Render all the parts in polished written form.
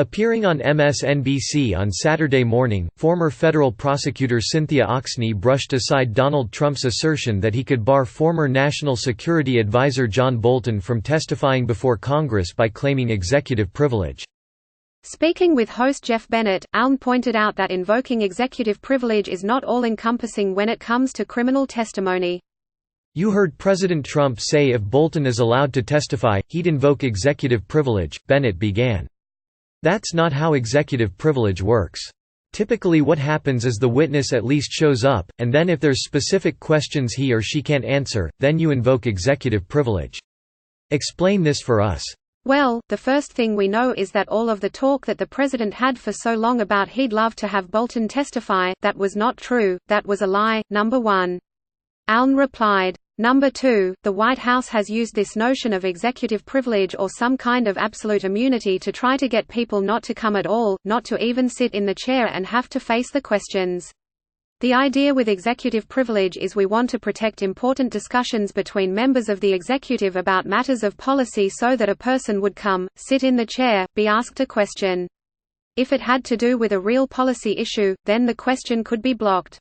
Appearing on MSNBC on Saturday morning, former federal prosecutor Cynthia Alksne brushed aside Donald Trump's assertion that he could bar former National Security Advisor John Bolton from testifying before Congress by claiming executive privilege. Speaking with host Jeff Bennett, Alksne pointed out that invoking executive privilege is not all-encompassing when it comes to criminal testimony. "You heard President Trump say if Bolton is allowed to testify, he'd invoke executive privilege," Bennett began. "That's not how executive privilege works. Typically what happens is the witness at least shows up, and then if there's specific questions he or she can't answer, then you invoke executive privilege. Explain this for us." Well, the first thing we know is that all of the talk that the president had for so long about he'd love to have Bolton testify, that was not true, that was a lie, number one. Alksne replied. Number two, the White House has used this notion of executive privilege or some kind of absolute immunity to try to get people not to come at all, not to even sit in the chair and have to face the questions. The idea with executive privilege is we want to protect important discussions between members of the executive about matters of policy so that a person would come, sit in the chair, be asked a question. If it had to do with a real policy issue, then the question could be blocked.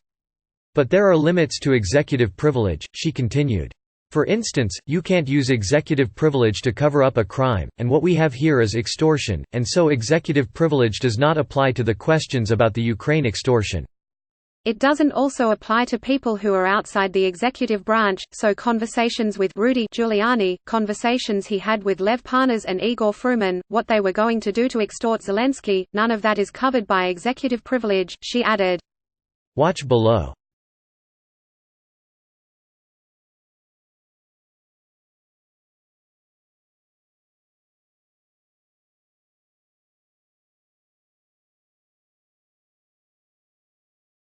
"But there are limits to executive privilege," she continued. "For instance, you can't use executive privilege to cover up a crime, and what we have here is extortion, and so executive privilege does not apply to the questions about the Ukraine extortion. It doesn't also apply to people who are outside the executive branch, so conversations with Rudy Giuliani, conversations he had with Lev Parnas and Igor Fruman, what they were going to do to extort Zelensky, none of that is covered by executive privilege," she added. Watch below.